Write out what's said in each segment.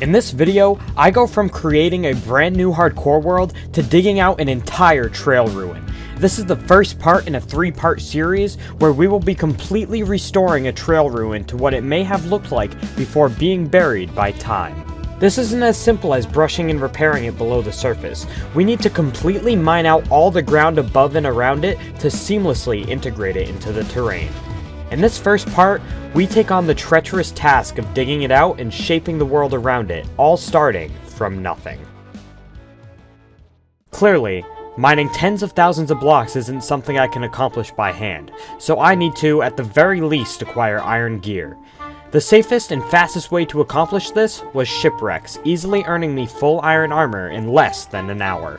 In this video, I go from creating a brand new hardcore world to digging out an entire trail ruin. This is the first part in a 3-part series where we will be completely restoring a trail ruin to what it may have looked like before being buried by time. This isn't as simple as brushing and repairing it below the surface. We need to completely mine out all the ground above and around it to seamlessly integrate it into the terrain. In this first part, we take on the treacherous task of digging it out and shaping the world around it, all starting from nothing. Clearly, mining tens of thousands of blocks isn't something I can accomplish by hand, so I need to, at the very least, acquire iron gear. The safest and fastest way to accomplish this was shipwrecks, easily earning me full iron armor in less than an hour.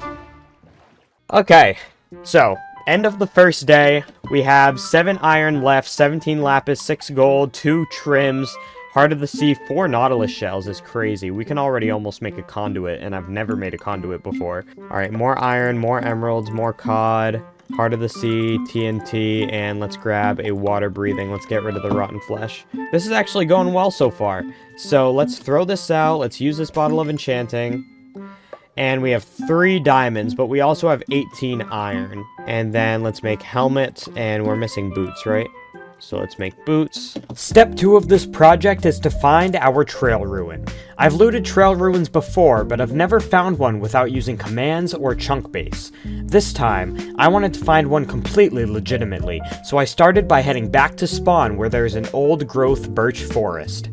Okay, so, end of the first day, we have 7 iron left, 17 lapis, 6 gold, 2 trims, Heart of the Sea, 4 nautilus shells is crazy. We can already almost make a conduit, and I've never made a conduit before. Alright, more iron, more emeralds, more cod, Heart of the Sea, TNT, and let's grab a water breathing. Let's get rid of the rotten flesh. This is actually going well so far. So let's throw this out, let's use this bottle of enchanting. And we have 3 diamonds, but we also have 18 iron. And then let's make helmets, and we're missing boots, right? So let's make boots. Step 2 of this project is to find our trail ruin. I've looted trail ruins before, but I've never found one without using commands or chunk base. This time, I wanted to find one completely legitimately, so I started by heading back to spawn where there's an old growth birch forest.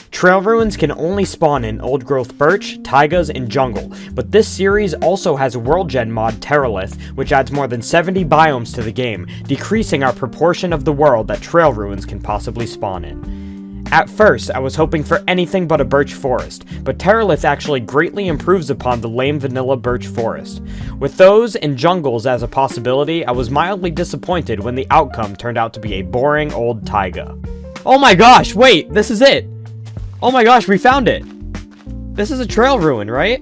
Trail ruins can only spawn in old growth birch, taigas, and jungle, but this series also has world gen mod Terraforming, which adds more than 70 biomes to the game, decreasing our proportion of the world that trail ruins can possibly spawn in. At first, I was hoping for anything but a birch forest, but Terraforming actually greatly improves upon the lame vanilla birch forest. With those and jungles as a possibility, I was mildly disappointed when the outcome turned out to be a boring old taiga. Oh my gosh, wait, this is it! Oh my gosh, we found it! This is a trail ruin, right?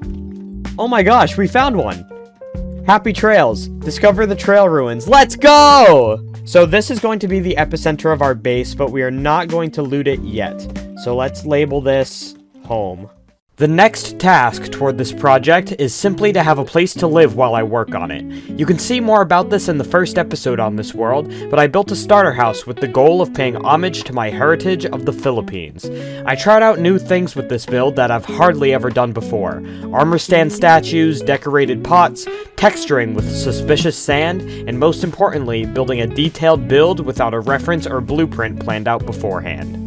Oh my gosh, we found one! Happy trails. Discover the trail ruins. Let's go! So this is going to be the epicenter of our base, but we are not going to loot it yet. So let's label this home. The next task toward this project is simply to have a place to live while I work on it. You can see more about this in the first episode on this world, but I built a starter house with the goal of paying homage to my heritage of the Philippines. I tried out new things with this build that I've hardly ever done before. Armor stand statues, decorated pots, texturing with suspicious sand, and most importantly, building a detailed build without a reference or blueprint planned out beforehand.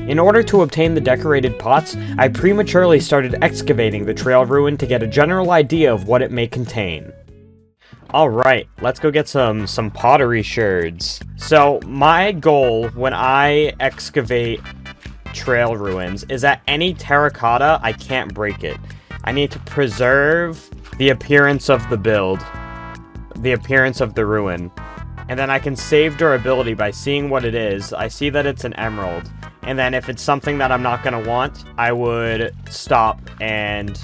In order to obtain the decorated pots, I prematurely started excavating the trail ruin to get a general idea of what it may contain. Alright, let's go get some pottery sherds. So, my goal when I excavate trail ruins is that any terracotta, I can't break it. I need to preserve the appearance of the build, the appearance of the ruin. And then I can save durability by seeing what it is. I see that it's an emerald. And then if it's something that I'm not going to want, I would stop and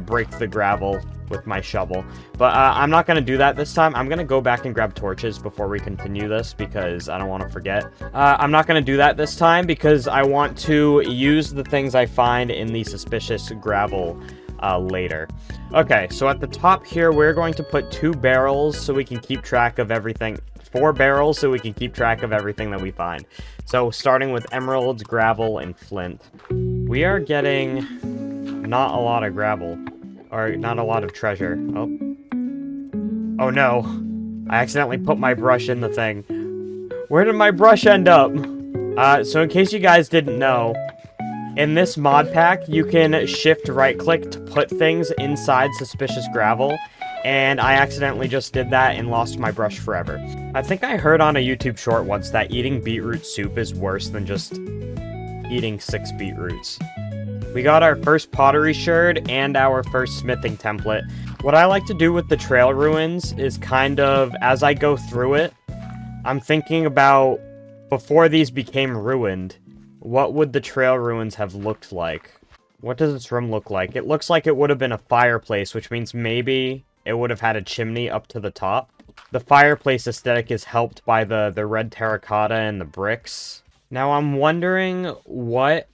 break the gravel with my shovel. But I'm not going to do that this time. I'm going to go back and grab torches before we continue this because I don't want to forget. I'm not going to do that this time because I want to use the things I find in the suspicious gravel later. Okay, so at the top here, we're going to put 2 barrels so we can keep track of everything. 4 barrels so we can keep track of everything that we find. So starting with emeralds, gravel, and flint. We are getting not a lot of gravel. Or not a lot of treasure. Oh. Oh no. I accidentally put my brush in the thing. Where did my brush end up? So in case you guys didn't know, in this mod pack, you can shift right-click to put things inside suspicious gravel. And I accidentally just did that and lost my brush forever. I think I heard on a YouTube short once that eating beetroot soup is worse than just eating 6 beetroots. We got our first pottery sherd and our first smithing template. What I like to do with the trail ruins is kind of, as I go through it, I'm thinking about, before these became ruined, what would the trail ruins have looked like? What does this room look like? It looks like it would have been a fireplace, which means maybe it would have had a chimney up to the top. The fireplace aesthetic is helped by the red terracotta and the bricks. Now I'm wondering what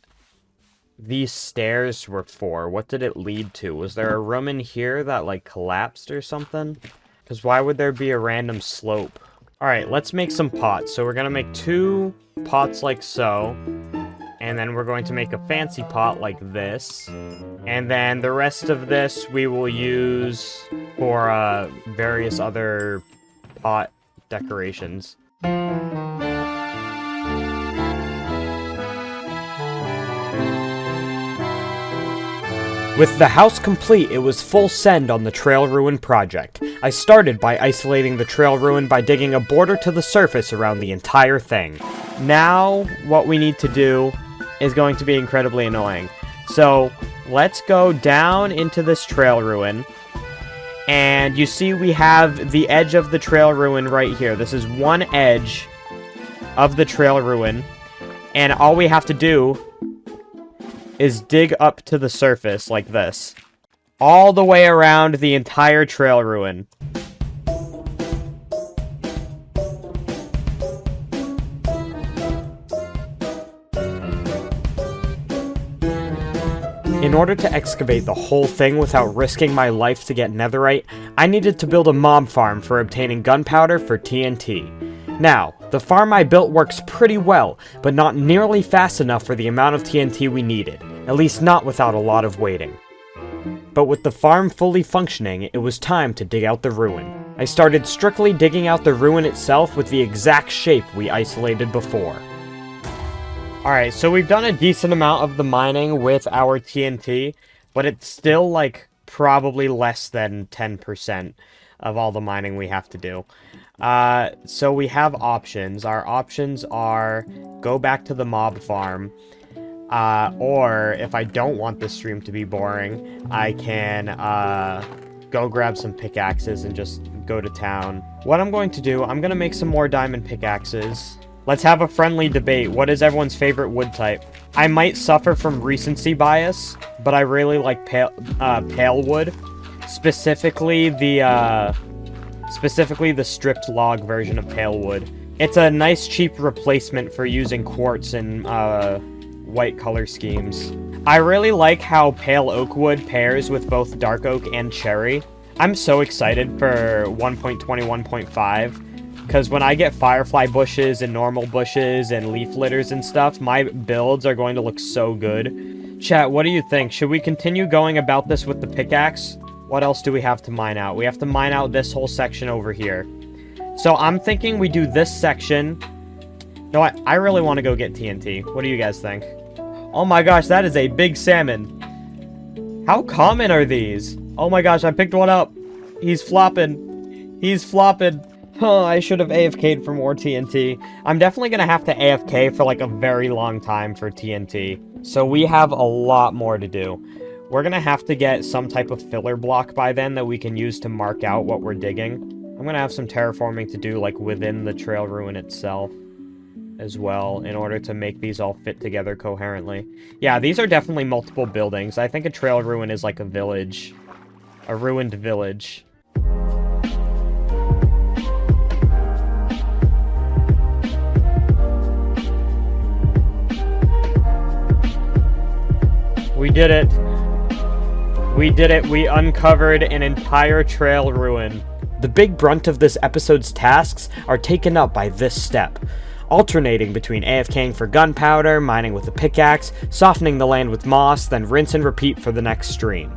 these stairs were for. What did it lead to? Was there a room in here that, like, collapsed or something? Because why would there be a random slope? Alright, let's make some pots. So we're going to make 2 pots like so. And then we're going to make a fancy pot like this. And then the rest of this we will use for various other pot decorations. With the house complete, it was full send on the trail ruin project. I started by isolating the trail ruin by digging a border to the surface around the entire thing. Now, what we need to do is going to be incredibly annoying. So, let's go down into this trail ruin. And you see we have the edge of the trail ruin right here. This is one edge of the trail ruin. And all we have to do is dig up to the surface like this. All the way around the entire trail ruin. In order to excavate the whole thing without risking my life to get netherite, I needed to build a mob farm for obtaining gunpowder for TNT. Now, the farm I built works pretty well, but not nearly fast enough for the amount of TNT we needed, at least not without a lot of waiting. But with the farm fully functioning, it was time to dig out the ruin. I started strictly digging out the ruin itself with the exact shape we isolated before. Alright, so we've done a decent amount of the mining with our TNT, but it's still, like, probably less than 10% of all the mining we have to do. So we have options. Our options are go back to the mob farm, or if I don't want this stream to be boring, I can go grab some pickaxes and just go to town. What I'm going to do, I'm going to make some more diamond pickaxes. Let's have a friendly debate. What is everyone's favorite wood type? I might suffer from recency bias, but I really like pale wood. Specifically the stripped log version of pale wood. It's a nice cheap replacement for using quartz and white color schemes. I really like how pale oak wood pairs with both dark oak and cherry. I'm so excited for 1.21.5. Because when I get firefly bushes and normal bushes and leaf litters and stuff, my builds are going to look so good. Chat, what do you think? Should we continue going about this with the pickaxe? What else do we have to mine out? We have to mine out this whole section over here. So I'm thinking we do this section. No, I really want to go get TNT. What do you guys think? Oh my gosh, that is a big salmon. How common are these? Oh my gosh, I picked one up. He's flopping. He's flopping. Huh, I should have AFK'd for more TNT. I'm definitely going to have to AFK for like a very long time for TNT. So we have a lot more to do. We're going to have to get some type of filler block by then that we can use to mark out what we're digging. I'm going to have some terraforming to do like within the trail ruin itself as well in order to make these all fit together coherently. Yeah, these are definitely multiple buildings. I think a trail ruin is like a village. A ruined village. We did it. We did it. We uncovered an entire trail ruin. The big brunt of this episode's tasks are taken up by this step. Alternating between AFKing for gunpowder, mining with a pickaxe, softening the land with moss, then rinse and repeat for the next stream.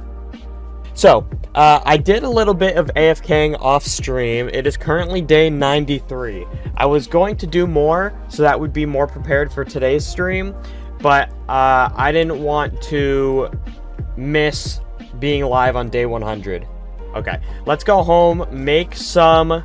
So, I did a little bit of AFKing off stream. It is currently day 93. I was going to do more, so that would be more prepared for today's stream. But I didn't want to miss being live on day 100. Okay, let's go home, make some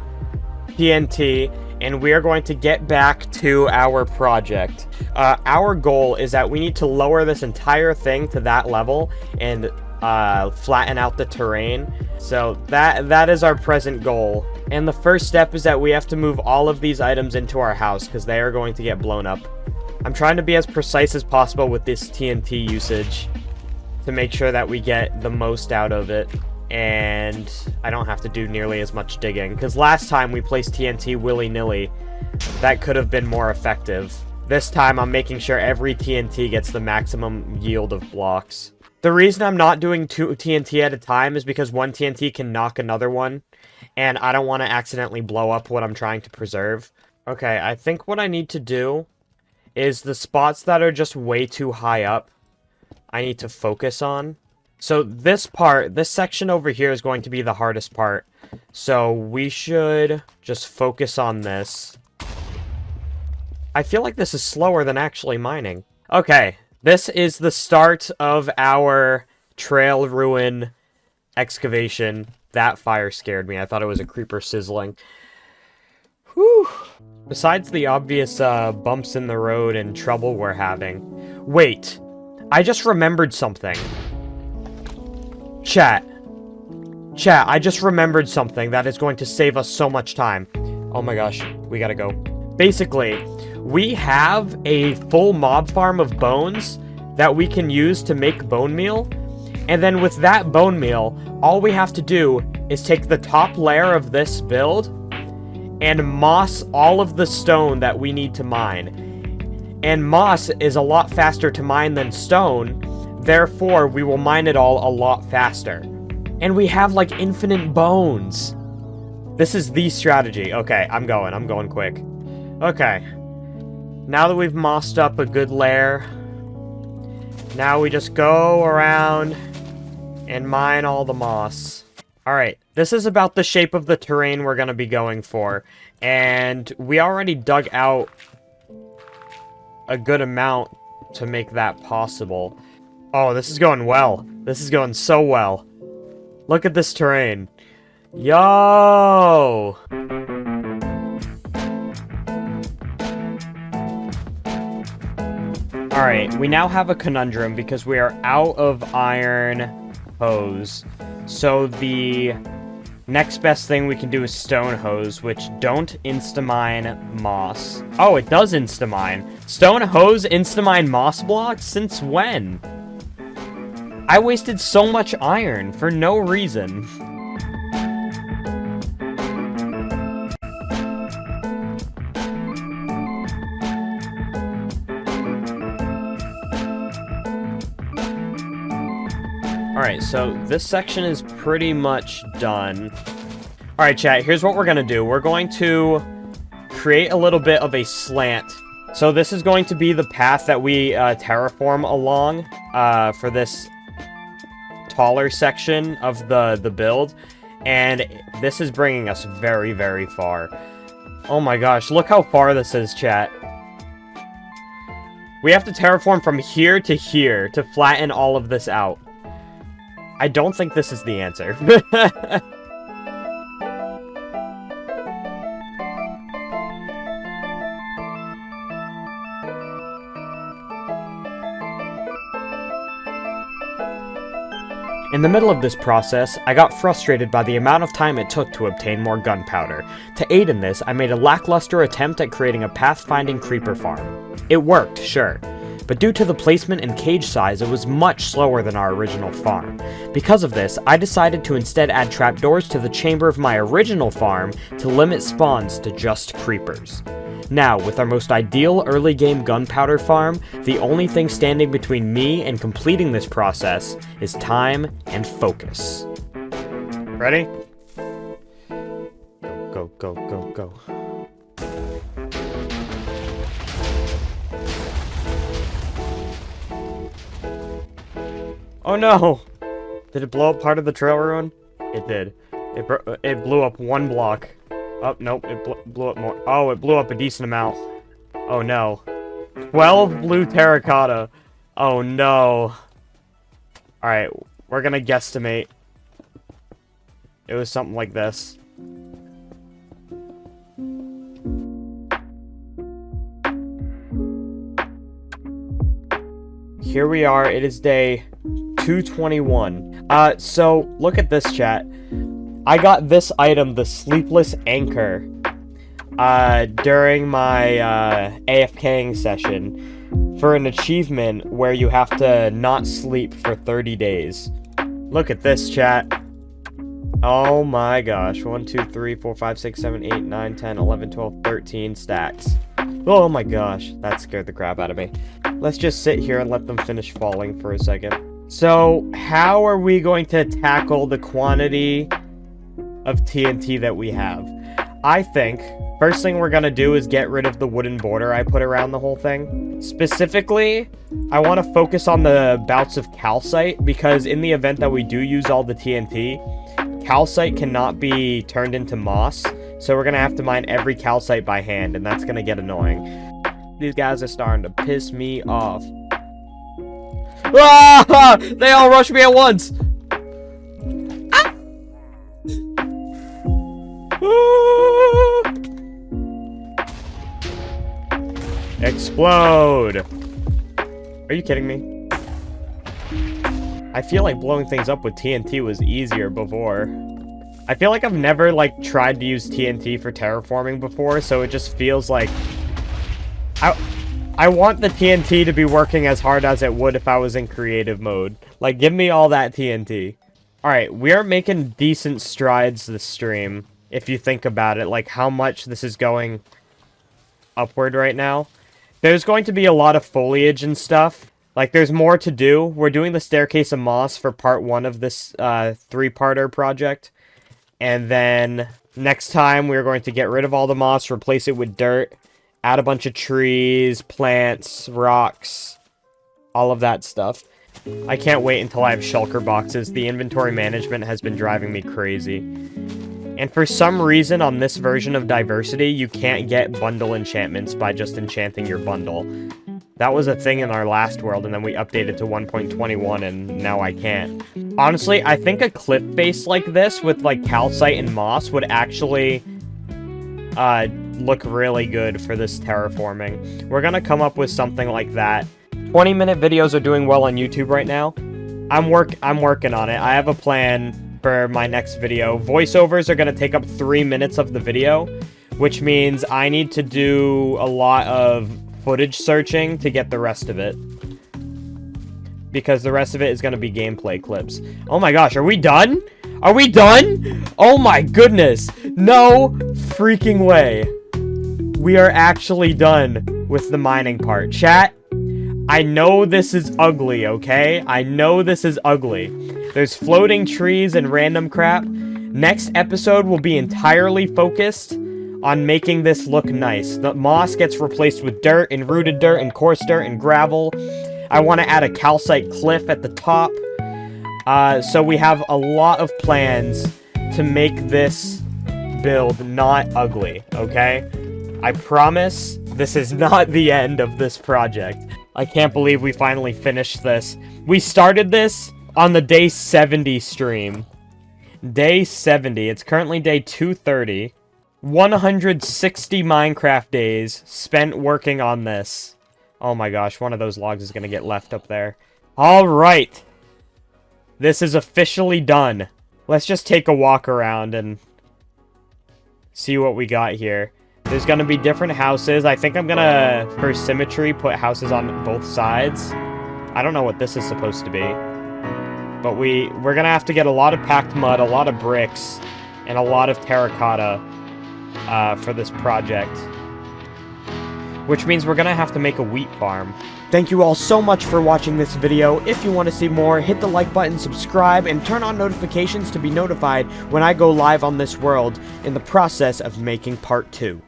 TNT, and we are going to get back to our project. Our goal is that we need to lower this entire thing to that level and flatten out the terrain. So that is our present goal. And the first step is that we have to move all of these items into our house because they are going to get blown up. I'm trying to be as precise as possible with this TNT usage to make sure that we get the most out of it and I don't have to do nearly as much digging, because last time we placed TNT willy-nilly, that could have been more effective. This time I'm making sure every TNT gets the maximum yield of blocks. The reason I'm not doing 2 TNT at a time is because 1 TNT can knock another one, and I don't want to accidentally blow up what I'm trying to preserve. Okay, I think what I need to do is the spots that are just way too high up, I need to focus on. So this section over here is going to be the hardest part. So we should just focus on this. I feel like this is slower than actually mining. Okay, this is the start of our trail ruin excavation. That fire scared me. I thought it was a creeper sizzling. Whew. Besides the obvious bumps in the road and trouble we're having. Wait, I just remembered something. Chat, I just remembered something that is going to save us so much time. Oh my gosh, we gotta go. Basically, we have a full mob farm of bones that we can use to make bone meal. And then with that bone meal, all we have to do is take the top layer of this build and moss all of the stone that we need to mine. And moss is a lot faster to mine than stone, therefore we will mine it all a lot faster. And we have like infinite bones. This is the strategy. Okay, I'm going quick. Okay. Now that we've mossed up a good layer, now we just go around and mine all the moss. Alright, this is about the shape of the terrain we're going to be going for. And we already dug out a good amount to make that possible. Oh, this is going well. This is going so well. Look at this terrain. Yo! Alright, we now have a conundrum because we are out of iron hose. So the next best thing we can do is stone hose, which don't insta-mine moss. Oh, it does insta-mine. Stone hose insta-mine moss blocks? Since when? I wasted so much iron for no reason. Alright, so this section is pretty much done. Alright, chat, here's what we're gonna do. We're going to create a little bit of a slant. So this is going to be the path that we terraform along for this taller section of the build. And this is bringing us very, very far. Oh my gosh, look how far this is, chat. We have to terraform from here to flatten all of this out. I don't think this is the answer. In the middle of this process, I got frustrated by the amount of time it took to obtain more gunpowder. To aid in this, I made a lackluster attempt at creating a pathfinding creeper farm. It worked, sure, but due to the placement and cage size, it was much slower than our original farm. Because of this, I decided to instead add trapdoors to the chamber of my original farm to limit spawns to just creepers. Now, with our most ideal early game gunpowder farm, the only thing standing between me and completing this process is time and focus. Ready? Go, go, go, go. Oh no! Did it blow up part of the trail ruin? It did. It blew up one block. Oh, nope, it blew up more. Oh, it blew up a decent amount. Oh no. 12 blue terracotta. Oh no. Alright, we're gonna guesstimate. It was something like this. Here we are, it is day 221. So, look at this, chat. I got this item, the Sleepless Anchor, during my AFKing session for an achievement where you have to not sleep for 30 days. Look at this, chat. Oh my gosh. 1, 2, 3, 4, 5, 6, 7, 8, 9, 10, 11, 12, 13 stacks. Oh my gosh, that scared the crap out of me. Let's just sit here and let them finish falling for a second. So, how are we going to tackle the quantity of TNT that we have? I think first thing we're gonna do is get rid of the wooden border I put around the whole thing. Specifically, I want to focus on the bouts of calcite, because in the event that we do use all the TNT, calcite cannot be turned into moss, so we're gonna have to mine every calcite by hand, and that's gonna get annoying. These guys are starting to piss me off. Ah! They all rush me at once! Ah! Explode! Are you kidding me? I feel like blowing things up with TNT was easier before. I feel like I've never, like, tried to use TNT for terraforming before, so it just feels like... I want the TNT to be working as hard as it would if I was in creative mode. Like, give me all that TNT. Alright, we are making decent strides this stream, if you think about it. Like, how much this is going upward right now. There's going to be a lot of foliage and stuff. Like, there's more to do. We're doing the Staircase of Moss for part 1 of this three-parter project. And then next time, we're going to get rid of all the moss, replace it with dirt, add a bunch of trees, plants, rocks, all of that stuff. I can't wait until I have shulker boxes. The inventory management has been driving me crazy. And for some reason, on this version of Diversity, you can't get bundle enchantments by just enchanting your bundle. That was a thing in our last world, and then we updated to 1.21, and now I can't. Honestly, I think a cliff face like this, with, like, calcite and moss, would actually look really good for this terraforming. We're gonna come up with something like that. 20-minute videos are doing well on YouTube right now. I'm working on it. I have a plan for my next video. Voiceovers are gonna take up 3 minutes of the video, which means I need to do a lot of footage searching to get the rest of it. Because the rest of it is going to be gameplay clips. Oh my gosh, are we done? Are we done? Oh my goodness. No freaking way. We are actually done with the mining part. Chat, I know this is ugly, okay? I know this is ugly. There's floating trees and random crap. Next episode will be entirely focused on making this look nice. The moss gets replaced with dirt and rooted dirt and coarse dirt and gravel. I want to add a calcite cliff at the top. So we have a lot of plans to make this build not ugly, okay? I promise this is not the end of this project. I can't believe we finally finished this. We started this on the day 70 stream. Day 70. It's currently day 230. 160 Minecraft days spent working on this. Oh my gosh, one of those logs is going to get left up there. Alright. This is officially done. Let's just take a walk around and see what we got here. There's going to be different houses. I think I'm going to, for symmetry, put houses on both sides. I don't know what this is supposed to be. But we're going to have to get a lot of packed mud, a lot of bricks, and a lot of terracotta for this project. Which means we're gonna have to make a wheat farm. Thank you all so much for watching this video. If you want to see more, hit the like button, subscribe, and turn on notifications to be notified when I go live on this world in the process of making part 2.